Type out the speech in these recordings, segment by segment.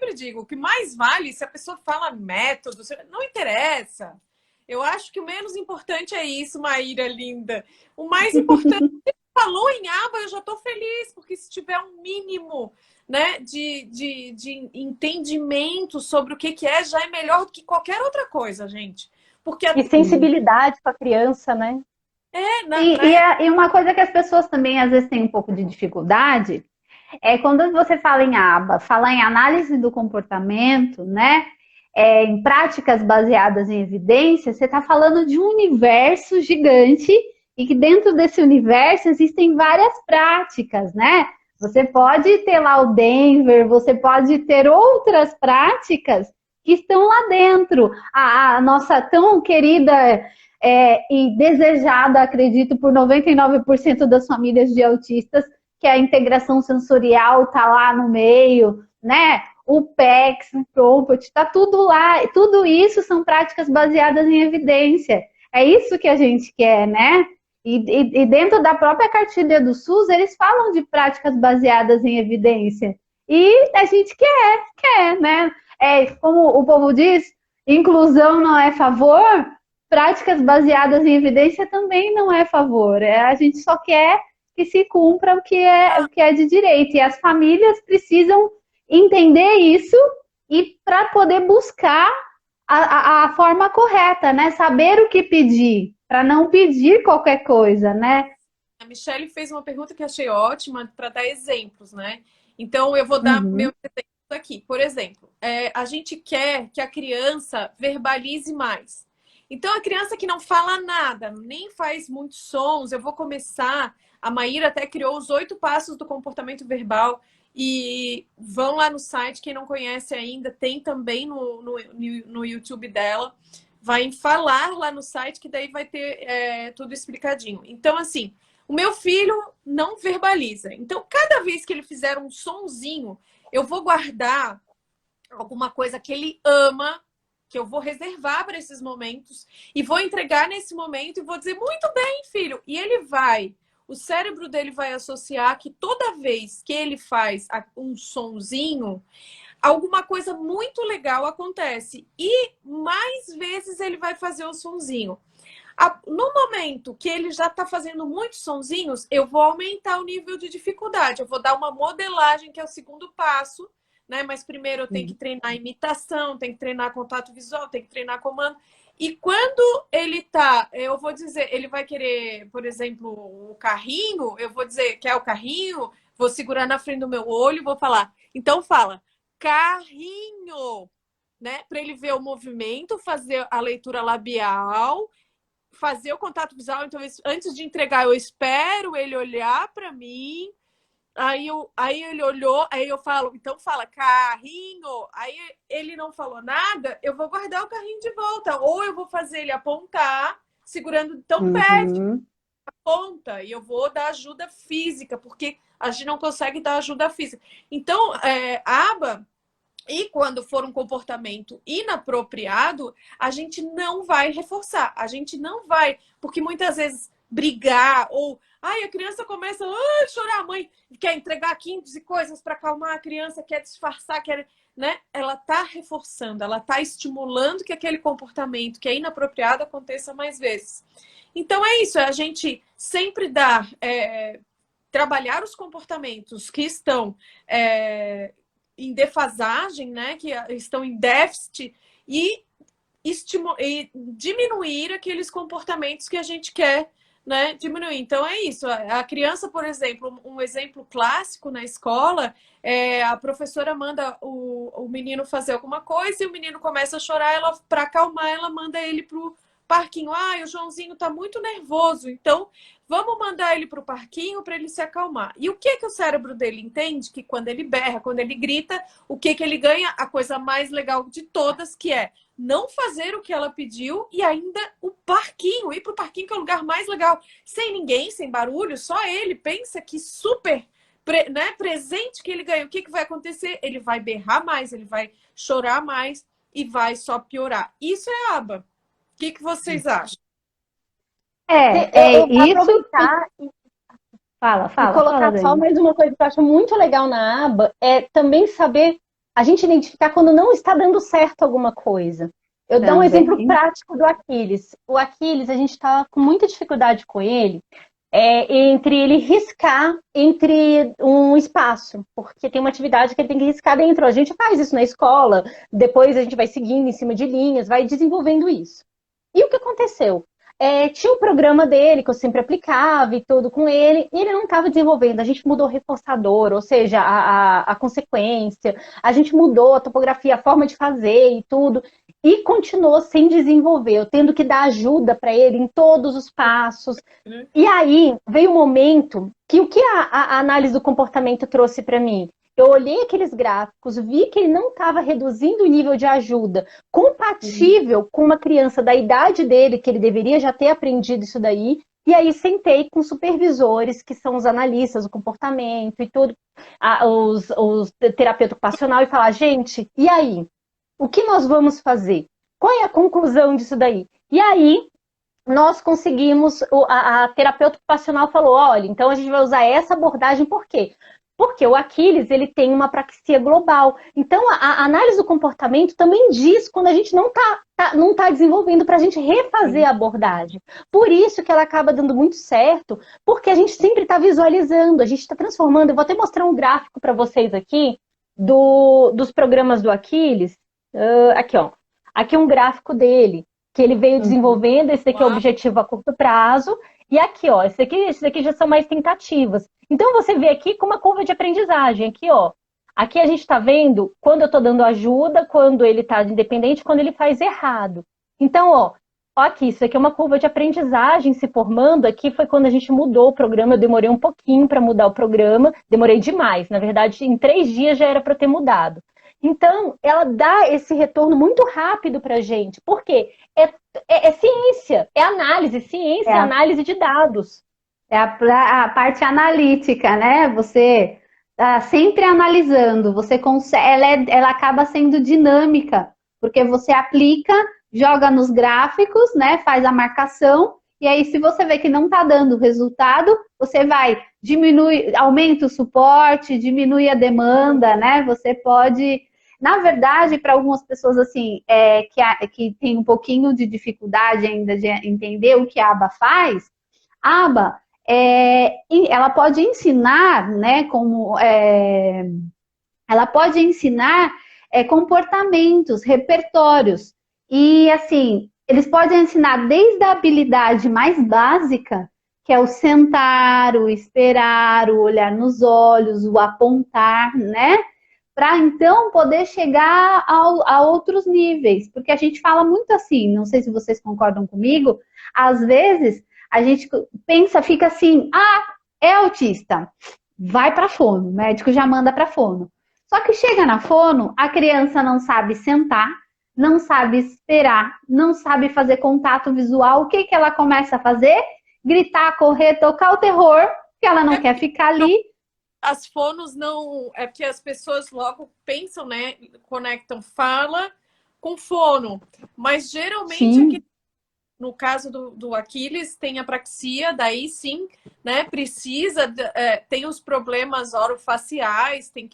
sempre digo, o que mais vale se a pessoa fala método, não interessa. Eu acho que o menos importante é isso, Maíra linda. O mais importante, se falou em aba, eu já estou feliz, porque se tiver um mínimo, né, de entendimento sobre o que é, já é melhor do que qualquer outra coisa, gente. Porque E sensibilidade para a criança, né? é, E uma coisa que as pessoas também às vezes têm um pouco de dificuldade é quando você fala em aba, fala em análise do comportamento, né? Em práticas baseadas em evidência, você está falando de um universo gigante e que dentro desse universo existem várias práticas, né? Você pode ter lá o Denver, você pode ter outras práticas que estão lá dentro. A nossa tão querida e desejada, acredito, por 99% das famílias de autistas, que a integração sensorial está lá no meio, né? O PEX, o Prompt, está tudo lá. Tudo isso são práticas baseadas em evidência. É isso que a gente quer, né? E dentro da própria cartilha do SUS, eles falam de práticas baseadas em evidência. E a gente quer, né? Como o povo diz, inclusão não é favor, práticas baseadas em evidência também não é favor. A gente só quer que se cumpra o que é de direito. E as famílias precisam entender isso e para poder buscar a forma correta, né? Saber o que pedir, para não pedir qualquer coisa, né? a Michelle fez uma pergunta que eu achei ótima para dar exemplos, né? Então, eu vou dar meus exemplos aqui. Por exemplo, a gente quer que a criança verbalize mais. Então, a criança que não fala nada, nem faz muitos sons, eu vou começar. A Maíra até criou os 8 passos do comportamento verbal. E vão lá no site, quem não conhece ainda, tem também no YouTube dela. Vai falar lá no site, que daí vai ter tudo explicadinho. Então, assim, o meu filho não verbaliza. Então, cada vez que ele fizer um sonzinho, eu vou guardar alguma coisa que ele ama, que eu vou reservar para esses momentos, e vou entregar nesse momento e vou dizer, muito bem, filho. E ele vai, o cérebro dele vai associar que toda vez que ele faz um sonzinho, alguma coisa muito legal acontece. E mais vezes ele vai fazer o sonzinho. No momento que ele já está fazendo muitos sonzinhos, eu vou aumentar o nível de dificuldade. Eu vou dar uma modelagem, que é o segundo passo, né? Mas primeiro eu tenho que treinar imitação, tenho que treinar contato visual, tenho que treinar comando. E quando ele tá, eu vou dizer, ele vai querer, por exemplo, o carrinho, eu vou dizer, quer o carrinho? Vou segurar na frente do meu olho e vou falar. Então fala, carrinho, né? Para ele ver o movimento, fazer a leitura labial, fazer o contato visual. Então, antes de entregar, eu espero ele olhar para mim. Aí ele olhou, aí eu falo, então fala, carrinho. Aí ele não falou nada, eu vou guardar o carrinho de volta. Ou eu vou fazer ele apontar, segurando, então pede, aponta. E eu vou dar ajuda física, porque a gente não consegue dar ajuda física. Então, aba. E quando for um comportamento inapropriado, a gente não vai reforçar, a gente não vai, porque muitas vezes brigar ou a criança começa a chorar, a mãe quer entregar 15 coisas para acalmar a criança, quer disfarçar, quer, né? Ela está reforçando, ela está estimulando que aquele comportamento que é inapropriado aconteça mais vezes. Então é isso, é a gente sempre dar, trabalhar os comportamentos que estão em defasagem, né, que estão em déficit e diminuir aqueles comportamentos que a gente quer, né, diminuir. Então é isso. A criança, por exemplo, um exemplo clássico na escola a professora manda o menino fazer alguma coisa e o menino começa a chorar, ela, para acalmar, ela manda ele pro parquinho. O Joãozinho tá muito nervoso, então vamos mandar ele pro parquinho para ele se acalmar. E o que o cérebro dele entende? Que quando ele berra, quando ele grita, o que ele ganha? A coisa mais legal de todas, que é não fazer o que ela pediu e ainda o parquinho, ir pro parquinho, que é o lugar mais legal. Sem ninguém, sem barulho, só ele. Pensa que super presente que ele ganha. O que vai acontecer? Ele vai berrar mais, ele vai chorar mais e vai só piorar. Isso é aba. O que vocês acham? Eu vou isso. aproveitar Fala, e colocar só Dani. mais uma coisa que eu acho muito legal na aba, é também saber a gente identificar quando não está dando certo alguma coisa. Eu dou um exemplo prático do Aquiles. O Aquiles, a gente está com muita dificuldade com ele, entre ele riscar entre um espaço, porque tem uma atividade que ele tem que riscar dentro. A gente faz isso na escola, depois a gente vai seguindo em cima de linhas, vai desenvolvendo isso. E o que aconteceu? Tinha um programa dele que eu sempre aplicava e tudo com ele, e ele não estava desenvolvendo. A gente mudou o reforçador, ou seja, a consequência, a gente mudou a topografia, a forma de fazer e tudo, e continuou sem desenvolver, eu tendo que dar ajuda para ele em todos os passos. E aí veio um momento que o que a análise do comportamento trouxe para mim? Eu olhei aqueles gráficos, vi que ele não estava reduzindo o nível de ajuda compatível com uma criança da idade dele, que ele deveria já ter aprendido isso daí. E aí sentei com supervisores, que são os analistas do comportamento e tudo, os terapeuta ocupacional, e falar, gente, e aí? O que nós vamos fazer? Qual é a conclusão disso daí? E aí, nós conseguimos, a terapeuta ocupacional falou, olha, então a gente vai usar essa abordagem, por quê? Porque o Aquiles, ele tem uma apraxia global. Então, a análise do comportamento também diz quando a gente não tá desenvolvendo para a gente refazer a abordagem. Por isso que ela acaba dando muito certo, porque a gente sempre está visualizando, a gente está transformando. Eu vou até mostrar um gráfico para vocês aqui dos programas do Aquiles. Aqui, ó. Aqui é um gráfico dele, que ele veio desenvolvendo. Esse daqui é o objetivo a curto prazo. E aqui, ó, esse daqui já são mais tentativas. Então, você vê aqui com uma curva de aprendizagem. Aqui, ó. Aqui a gente está vendo quando eu estou dando ajuda, quando ele está independente, quando ele faz errado. Então, ó aqui, isso aqui é uma curva de aprendizagem se formando. Aqui foi quando a gente mudou o programa. Eu demorei um pouquinho para mudar o programa. Demorei demais. Na verdade, em 3 dias já era para ter mudado. Então, ela dá esse retorno muito rápido para a gente. Por quê? É ciência, é análise. Ciência é análise de dados. É a parte analítica, né? Você está sempre analisando. Você consegue, ela acaba sendo dinâmica, porque você aplica, joga nos gráficos, né? Faz a marcação. E aí, se você vê que não está dando resultado, você vai diminuir, aumenta o suporte, diminui a demanda, né? Você pode... Na verdade, para algumas pessoas assim, que tem um pouquinho de dificuldade ainda de entender o que a aba faz, a aba, ela pode ensinar, né? Ela pode ensinar comportamentos, repertórios. E assim, eles podem ensinar desde a habilidade mais básica, que é o sentar, o esperar, o olhar nos olhos, o apontar, né? Para então poder chegar a outros níveis. Porque a gente fala muito assim, não sei se vocês concordam comigo, às vezes a gente pensa, fica assim, é autista, vai para fono, o médico já manda para fono. Só que chega na fono, a criança não sabe sentar, não sabe esperar, não sabe fazer contato visual. O que ela começa a fazer? Gritar, correr, tocar o terror, porque ela não quer ficar ali. As fonos não... É porque as pessoas logo pensam, né? Conectam fala com fono. Mas geralmente, aqui, no caso do Aquiles, tem apraxia, daí sim, né? Precisa... tem os problemas orofaciais, tem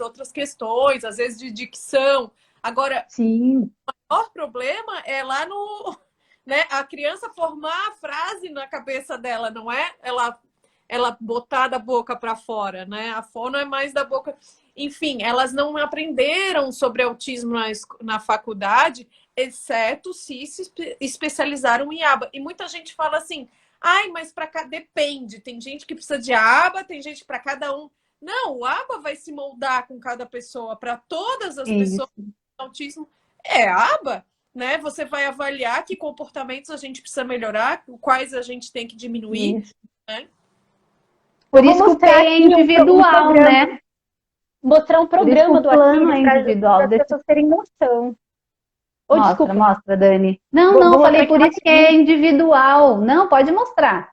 outras questões, às vezes de dicção. Agora, o maior problema é lá no... Né, a criança formar a frase na cabeça dela, não é? Ela botar da boca para fora, né? A fono é mais da boca. Enfim, elas não aprenderam sobre autismo na faculdade, exceto se especializaram em aba. E muita gente fala assim, mas para cá depende. Tem gente que precisa de aba, tem gente para cada um. Não, o aba vai se moldar com cada pessoa. Para todas as pessoas com autismo, a aba. Né? Você vai avaliar que comportamentos a gente precisa melhorar, quais a gente tem que diminuir. Né? Por isso que o plano é individual, né? Mostrar um programa do plano é individual. Para as pessoas terem noção. Mostra, Dani. Não, falei por isso que é individual. Não, pode mostrar.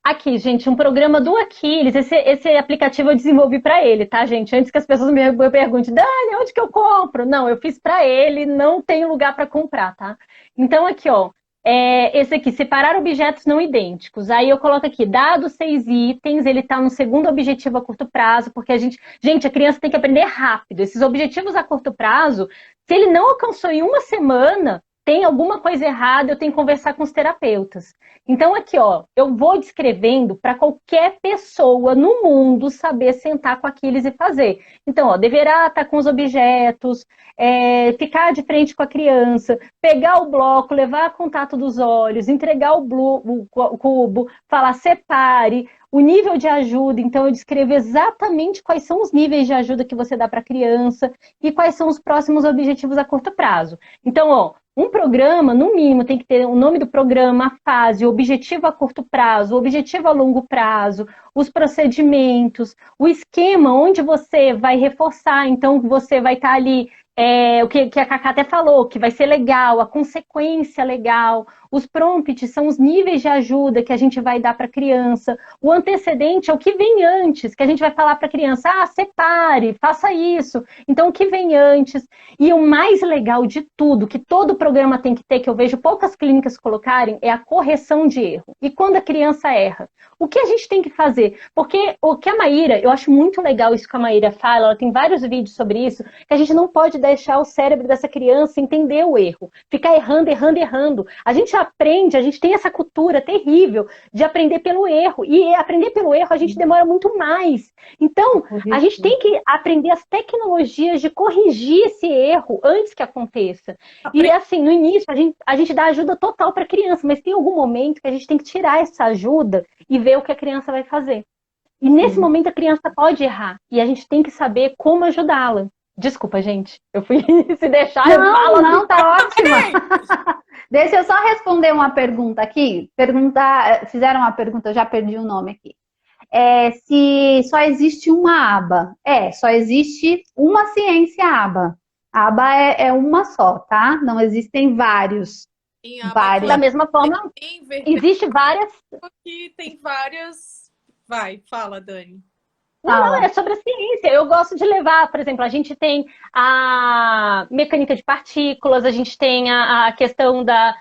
Aqui, gente, um programa do Aquiles. Esse aplicativo eu desenvolvi para ele, tá, gente? Antes que as pessoas me perguntem, Dani, onde que eu compro? Não, eu fiz para ele, não tem lugar para comprar, tá? Então, aqui, ó, esse aqui, separar objetos não idênticos. Aí eu coloco aqui, dados 6 itens, ele está no segundo objetivo a curto prazo, porque a criança tem que aprender rápido. Esses objetivos a curto prazo, se ele não alcançou em uma semana, tem alguma coisa errada, eu tenho que conversar com os terapeutas. Então aqui, ó, eu vou descrevendo para qualquer pessoa no mundo saber sentar com Aquiles e fazer. Então, ó, deverá estar com os objetos, ficar de frente com a criança, pegar o bloco, levar a contato dos olhos, entregar o cubo, falar separe, o nível de ajuda. Então, eu descrevo exatamente quais são os níveis de ajuda que você dá para a criança e quais são os próximos objetivos a curto prazo. Então, ó, um programa, no mínimo, tem que ter o nome do programa, a fase, o objetivo a curto prazo, o objetivo a longo prazo, os procedimentos, o esquema onde você vai reforçar. Então, você vai estar ali, o que a Cacá até falou, que vai ser legal, a consequência legal. Os prompts são os níveis de ajuda que a gente vai dar para a criança. O antecedente é o que vem antes, que a gente vai falar para a criança, separe, faça isso. Então, o que vem antes. E o mais legal de tudo, que todo programa tem que ter, que eu vejo poucas clínicas colocarem, é a correção de erro. E quando a criança erra, o que a gente tem que fazer? Porque o que a Maíra, eu acho muito legal isso que a Maíra fala, ela tem vários vídeos sobre isso, que a gente não pode deixar o cérebro dessa criança entender o erro, ficar errando, errando, errando. A gente aprende, a gente tem essa cultura terrível de aprender pelo erro, e aprender pelo erro a gente demora muito mais. Então, a gente tem que aprender as tecnologias de corrigir esse erro antes que aconteça. E assim, no início, a gente dá ajuda total para a criança, mas tem algum momento que a gente tem que tirar essa ajuda e ver o que a criança vai fazer. E nesse momento a criança pode errar, e a gente tem que saber como ajudá-la. Desculpa, gente. Eu fui se deixar. Não, tá ótima. Deixa eu só responder uma pergunta aqui. Fizeram uma pergunta, eu já perdi o nome aqui. Se só existe uma aba. Só existe uma ciência aba. A aba é uma só, tá? Não existem vários. Vários. Da mesma forma, existe várias. Que tem várias. Vai, fala, Dani. Não, é sobre a ciência. Eu gosto de levar, por exemplo, a gente tem a mecânica de partículas, a gente tem a questão das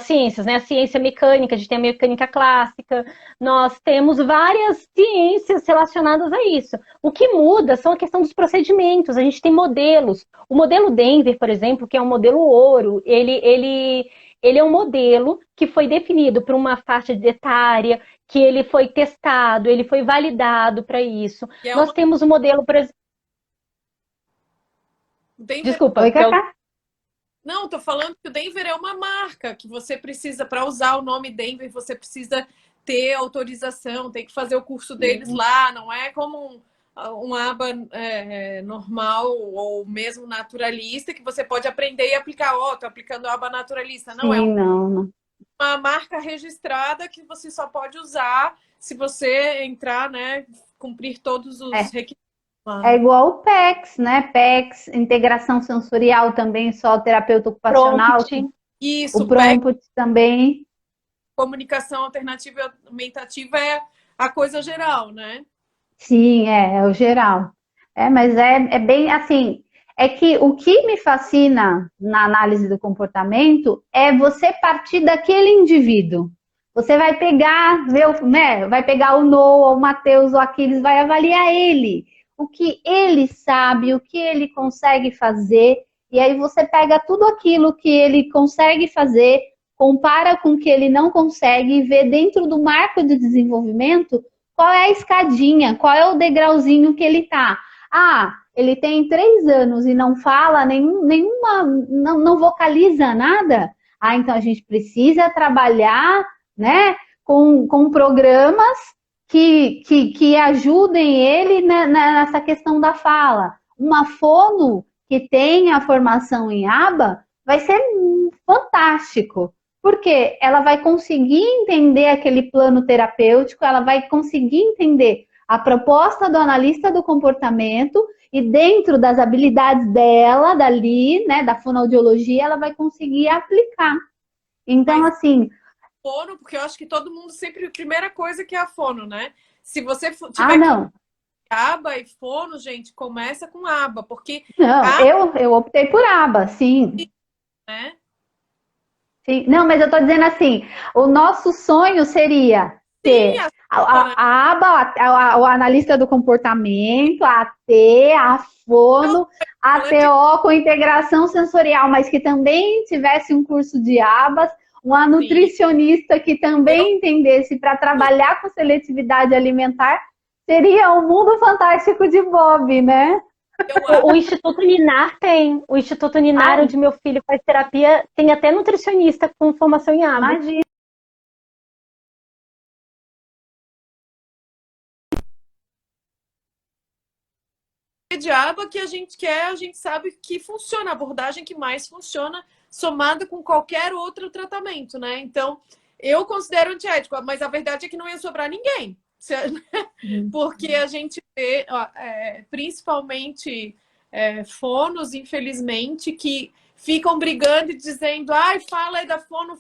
ciências, né? A ciência mecânica, a gente tem a mecânica clássica, nós temos várias ciências relacionadas a isso. O que muda são a questão dos procedimentos, a gente tem modelos. O modelo Denver, por exemplo, que é um modelo ouro, ele é um modelo que foi definido por uma faixa etária, que ele foi testado, ele foi validado para isso. Nós temos um modelo, por exemplo... Desculpa. Oi, Cacá? Não, tô falando que o Denver é uma marca, que você precisa, para usar o nome Denver, você precisa ter autorização, tem que fazer o curso deles lá, não é como um aba normal ou mesmo naturalista, que você pode aprender e aplicar. Tô aplicando a aba naturalista. Não, Sim, é não. Uma marca registrada que você só pode usar se você entrar, né, cumprir todos os requisitos. É igual o PECS, né? PECS, integração sensorial também, só terapeuta ocupacional. Isso, o prompt também. Comunicação alternativa e aumentativa é a coisa geral, né? Sim, é o geral. Mas é bem assim, é que o que me fascina na análise do comportamento é você partir daquele indivíduo. Você vai pegar, vai pegar o Noah, o Matheus, o Aquiles, vai avaliar ele. O que ele sabe, o que ele consegue fazer, e aí você pega tudo aquilo que ele consegue fazer, compara com o que ele não consegue e vê dentro do marco de desenvolvimento qual é a escadinha, qual é o degrauzinho que ele tá. Ele tem 3 anos e não fala nenhuma, não vocaliza nada. Então a gente precisa trabalhar, né, com programas que ajudem ele nessa questão da fala. Uma fono que tenha formação em aba vai ser fantástico, porque ela vai conseguir entender aquele plano terapêutico, ela vai conseguir entender a proposta do analista do comportamento e dentro das habilidades dela, dali, né, da fonoaudiologia, ela vai conseguir aplicar. Então, assim... Fono, porque eu acho que todo mundo sempre... A primeira coisa que é a fono, né? Se você tiver aba e fono, gente, começa com aba, porque... Não, eu optei por aba, sim. Né? Sim. Não, mas eu tô dizendo assim, o nosso sonho seria ter a aba, o analista do comportamento, a AT, a fono, a TO com integração sensorial, mas que também tivesse um curso de abas, uma nutricionista que também entendesse para trabalhar com seletividade alimentar, seria um mundo fantástico de Bob, né? O Instituto Ninar tem. O Instituto Ninar, onde meu filho faz terapia, tem até nutricionista com formação em aba. Imagina. De aba que a gente quer, a gente sabe que funciona, a abordagem que mais funciona, somada com qualquer outro tratamento, né? Então, eu considero antiético, mas a verdade é que não ia sobrar ninguém. Porque a gente vê, principalmente fonos, infelizmente, que ficam brigando e dizendo, ai, fala aí da fono,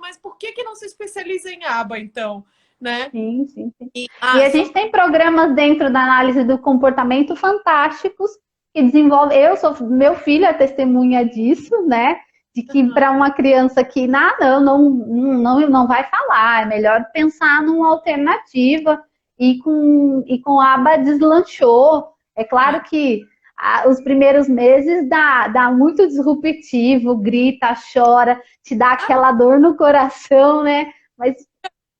mas por que não se especializa em aba, então? Né? Sim. E a gente tem programas dentro da análise do comportamento fantásticos que desenvolvem. Meu filho é testemunha disso, né? De que para uma criança que não vai falar, é melhor pensar numa alternativa e com a aba deslanchou. É claro que os primeiros meses dá muito disruptivo, grita, chora, te dá aquela dor no coração, né? Mas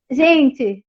gente,